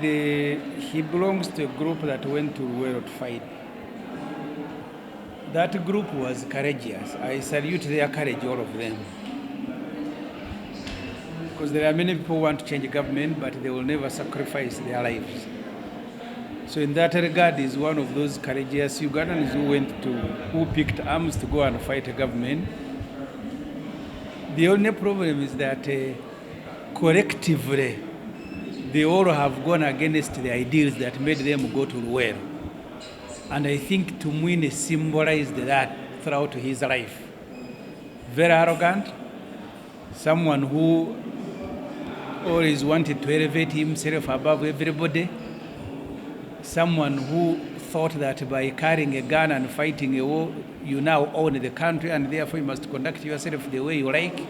he belongs to a group that went to Luwero to fight. That group was courageous. I salute their courage, all of them. Because there are many people who want to change government, but they will never sacrifice their lives. So in that regard, is one of those courageous Ugandans who picked arms to go and fight a government. The only problem is that collectively, they all have gone against the ideals that made them go to Luwero. And I think Tumwine symbolized that throughout his life. Very arrogant, someone who always wanted to elevate himself above everybody, someone who thought that by carrying a gun and fighting a war, you now own the country and therefore you must conduct yourself the way you like.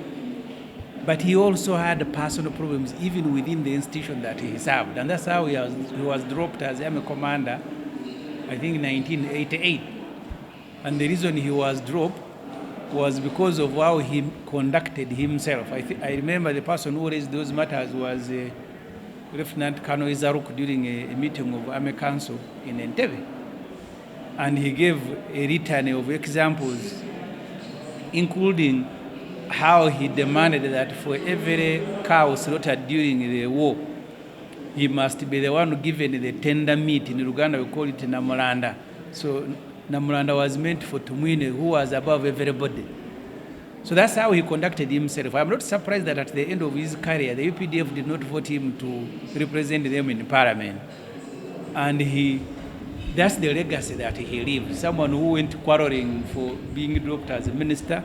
But he also had personal problems even within the institution that he served. And that's how he was dropped as Army Commander, I think in 1988. And the reason he was dropped was because of how he conducted himself. I remember the person who raised those matters was Lieutenant Colonel Izaruk during a meeting of Army Council in Entebbe. And he gave a litany of examples, including how he demanded that for every cow slaughtered during the war, he must be the one given the tender meat. In Uganda, we call it Namulanda. So Namulanda was meant for Tumwine, who was above everybody. So that's how he conducted himself. I'm not surprised that at the end of his career, the UPDF did not vote him to represent them in Parliament. And that's the legacy that he left. Someone who went quarreling for being dropped as a minister,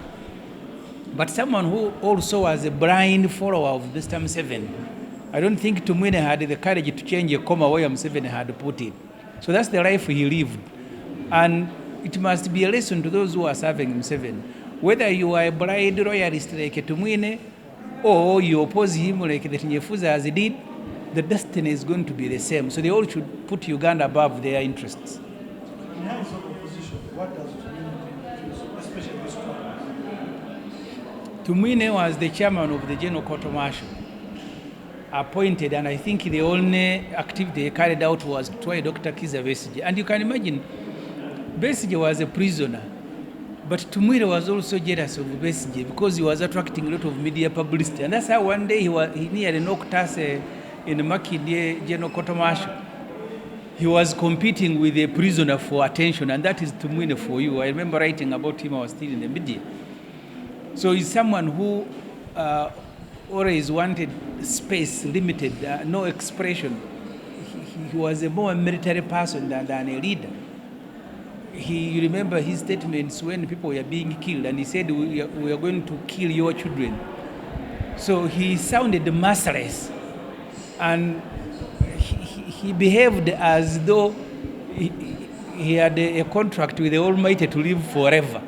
but someone who also was a blind follower of Mr. Museveni. I don't think Tumwine had the courage to change a comma where Museveni had put it. So that's the life he lived. And it must be a lesson to those who are serving Museveni. Whether you are a blind royalist like Tumwine or you oppose him like the Tinyefuza did, the destiny is going to be the same. So they all should put Uganda above their interests. In hands of opposition, what does Tumwine do, especially this one? Tumwine was the chairman of the General Court Martial, appointed, and I think the only activity he carried out was to try Dr. Kiza Besigye. And you can imagine, Besigye was a prisoner, but Tumwine was also jealous of Besigye because he was attracting a lot of media publicity. And that's how one day he nearly knocked us in Makindye General Court Martial. He was competing with a prisoner for attention, and that is Tumwine for you. I remember writing about him, I was still in the media. So he's someone who always wanted space, limited, no expression. He was a more military person than a leader. You remember his statements when people were being killed, and he said, we are going to kill your children. So he sounded merciless, and he behaved as though he had a contract with the Almighty to live forever.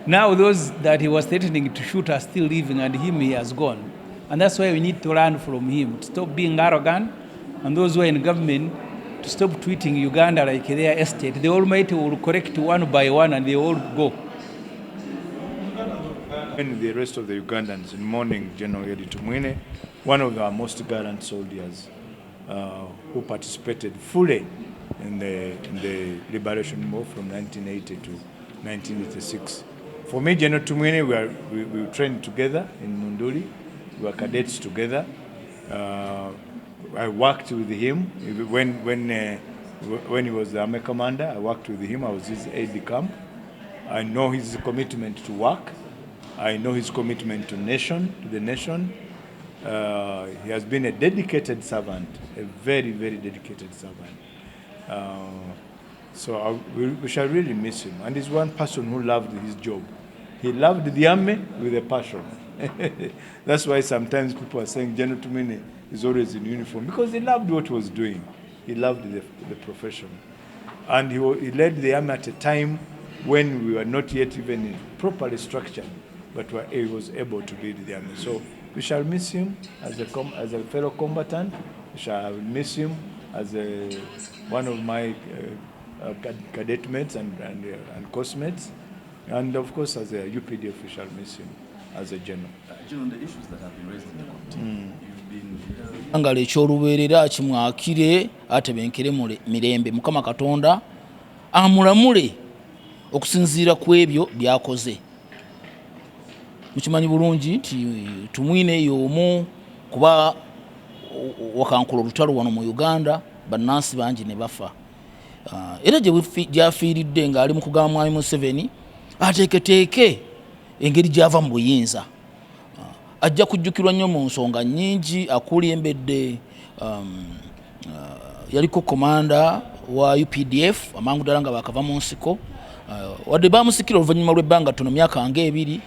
Now those that he was threatening to shoot are still living, and he has gone. And that's why we need to learn from him, to stop being arrogant, and those who are in government to stop treating Uganda like their estate. The Almighty will correct one by one, and they all go. And the rest of the Ugandans in mourning General Elly Tumwine, one of our most gallant soldiers who participated fully in the liberation war from 1980 to 1986. For me, General Tumwine, we trained together in Munduli. We were cadets together. I worked with him when he was the Army Commander. I worked with him. I was his aide-de-camp. I know his commitment to work. I know his commitment to the nation. He has been a dedicated servant, a very, very dedicated servant. So we shall really miss him. And he's one person who loved his job. He loved the army with a passion. That's why sometimes people are saying General Tumwine is always in uniform, because he loved what he was doing. He loved the profession. And he led the army at a time when we were not yet even properly structured, but he was able to lead the army. So we shall miss him as a fellow combatant. We shall miss him as one of my cadet mates and course mates. And of course, as a UPD official, miss him as a general. General, the issues that have been raised in the committee, you've Ngalo ekyolubeerera kimwakire atebenkere mirembe Mukama Katonda amulamule okusinziira ku ebyo byakoze. Mukimanyi bulungi nti Tumwine y'omu kuba wakankula olutalo wano mu Uganda bannansi bangi ne bafa. Era gyafiiridde ng'ali mu kugamba Mwami Museveni ateeketeeke engeri gy'ava mu buyinza. Ajja kujjukirwa nnyo mu nsonga nnyingi. Akulembedde yaliko komanda wa UPDF amangu ddala nga bakava mu nsiko, wadde bamusikira oluvannyuma lw'ebbanga ttono myaka nga 2.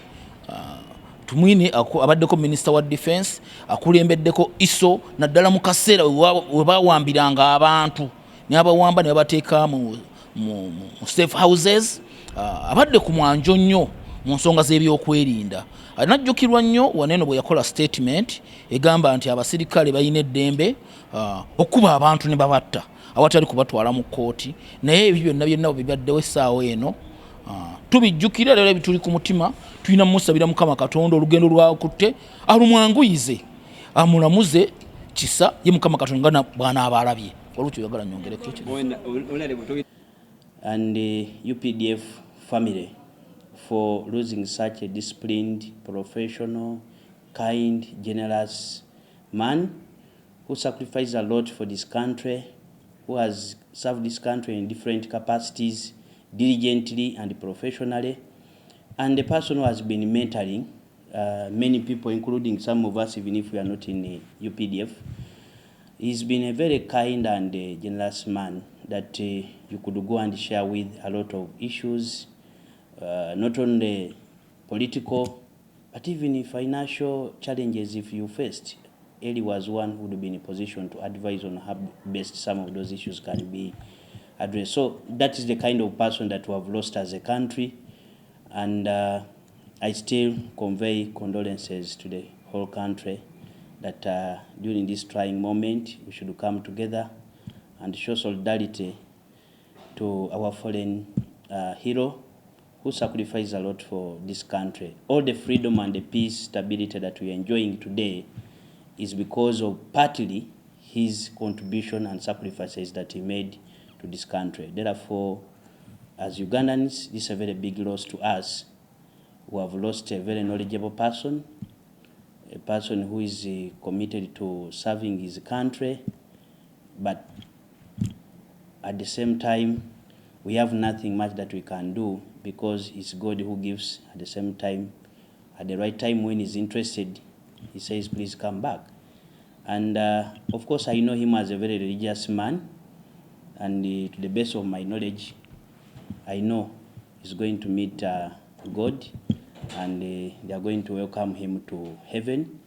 Tumwine abaddeko minisita wa defense, akulembeddeko ISO naddala mu kaseera we bawambiranga abantu ne abawamba ne babateeka mu safe houses. Abadde ku mwanjo nnyo mu nsonga z'ebyokwerinda. Anajjukirwa nnyo waneno bwe yakola statement egamba nti abasirikale balina eddembe okuba abantu ne babatta awatali kubatwala mu kkooti. Naye ebyo byonna bibaddewo essaawa eno. Tubijjukira leero ebituli ku mutima, tulina musabira Mukama Katonda olugendo lwakutte alumwanguyize amulamuze kisa ye Mukama Katonda nga bwana abalabye. Olwekyo yagala nyongereko ekyo. And the UPDF family for losing such a disciplined, professional, kind, generous man who sacrificed a lot for this country, who has served this country in different capacities, diligently and professionally, and the person who has been mentoring many people, including some of us, even if we are not in the UPDF. He's been a very kind and generous man that you could go and share with a lot of issues, not only political, but even financial challenges if you faced. Elly was one who would be in a position to advise on how best some of those issues can be addressed. So that is the kind of person that we have lost as a country, and I still convey condolences to the whole country that during this trying moment we should come together and show solidarity to our fallen hero who sacrificed a lot for this country. All the freedom and the peace, stability that we are enjoying today is because of partly his contribution and sacrifices that he made to this country. Therefore, as Ugandans, this is a very big loss to us, who have lost a very knowledgeable person, a person who is committed to serving his country, but at the same time, we have nothing much that we can do because it's God who gives. At the same time, at the right time when he's interested, he says, please come back. And of course, I know him as a very religious man, and to the best of my knowledge, I know he's going to meet God, and they are going to welcome him to heaven.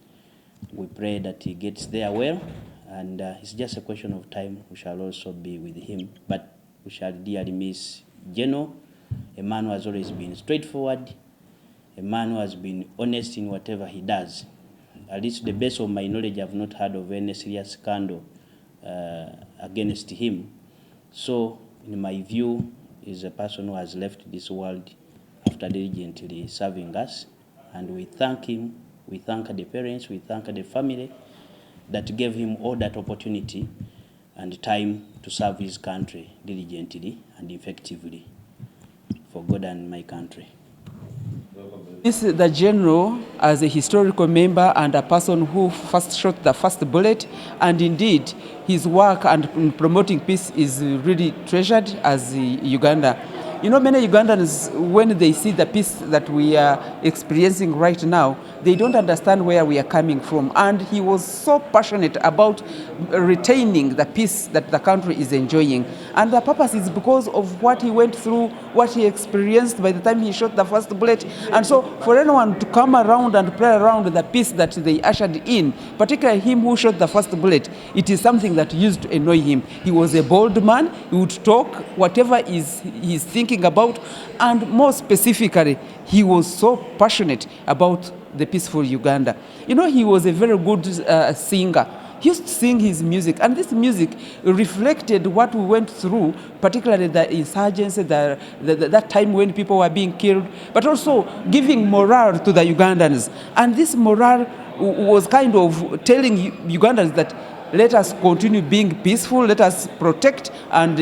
We pray that he gets there well, and it's just a question of time. We shall also be with him, but we shall dearly miss Geno, a man who has always been straightforward, a man who has been honest in whatever he does. At least to the best of my knowledge, I have not heard of any serious scandal against him. So, in my view, is a person who has left this world after diligently serving us, and we thank him, we thank the parents, we thank the family that gave him all that opportunity and time to serve his country diligently and effectively for God and my country. This is the general as a historical member and a person who first shot the first bullet, and indeed his work and in promoting peace is really treasured as Uganda. You know, many Ugandans, when they see the peace that we are experiencing right now, they don't understand where we are coming from. And he was so passionate about retaining the peace that the country is enjoying. And the purpose is because of what he went through, what he experienced by the time he shot the first bullet. And so for anyone to come around and play around the peace that they ushered in, particularly him who shot the first bullet, it is something that used to annoy him. He was a bold man. He would talk whatever he's thinking about, and more specifically, he was so passionate about the peaceful Uganda. You know, he was a very good singer. He used to sing his music, and this music reflected what we went through, particularly the insurgency, that time when people were being killed, but also giving morale to the Ugandans. And this morale who was kind of telling Ugandans that let us continue being peaceful, let us protect and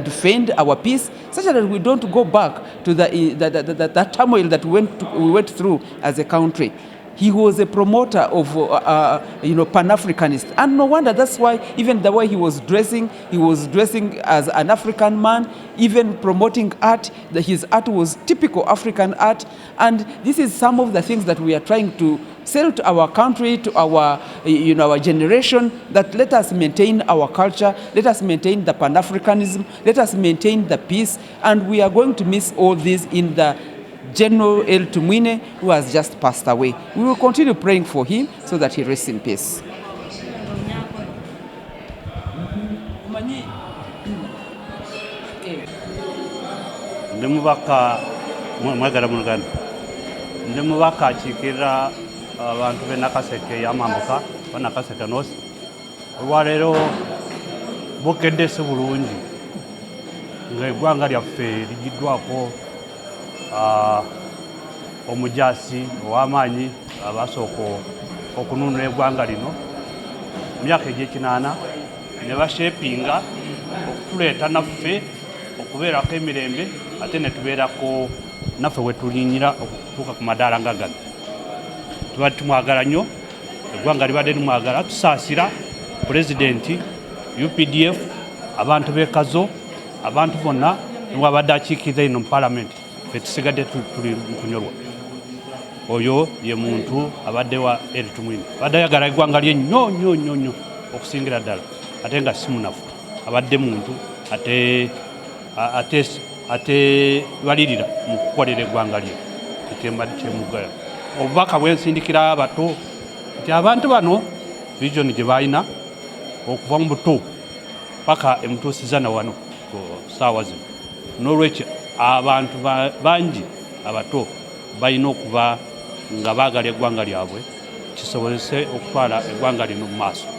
defend our peace, such that we don't go back to the turmoil that we went through as a country. He was a promoter of Pan-Africanist, and no wonder. That's why even the way he was dressing as an African man, even promoting art. His art was typical African art, and this is some of the things that we are trying to sell to our country, to our our generation. That let us maintain our culture, let us maintain the Pan-Africanism, let us maintain the peace, and we are going to miss all this in the General Elly Tumwine, who has just passed away. We will continue praying for him so that he rests in peace. Ndimubaka mwagala muluganda ndimubaka akikira abantu be Nakaseke yamambuka Nakaseke North olwaleero bukedde si bulungi ng'eggwanga lyaffe ligiddwako omujaasi ow'amaanyi abasooka okununula eggwanga lino emyaka egy'ekinaana ne bashepinga okutuleeta naffe okubeerako emirembe ate ne tubeerako naffe we tulinyira okutuuka ku madaala nga gano. Tuba tumwagala nnyo, eggwanga libadde limwagala, tusaasira pulezidenti, UPDF, abantu b'ekazo, abantu bonna niwabadde akiikiriza ino mu paalamenti. Ffe tusigadde tuli mu kunyolwa. Oyo ye muntu abadde wa Elly Tumwine. Abadde ayagala eggwanga lye nnyo nnyo nnyo nnyo okusingira ddala, ate nga si munafu. Abadde muntu ate balirira mu kukolera eggwanga lye ekyembadde kyemugala. Obubaka bwensindikira abato nti abantu bano vision gye balina okuva mu buto paka emutuusiza na wano ku ssaawa zino. N'olwekyo abantu bangi abato balina okuba nga baagala eggwanga lyabwe kisobozese okutwala eggwanga lino mu maaso.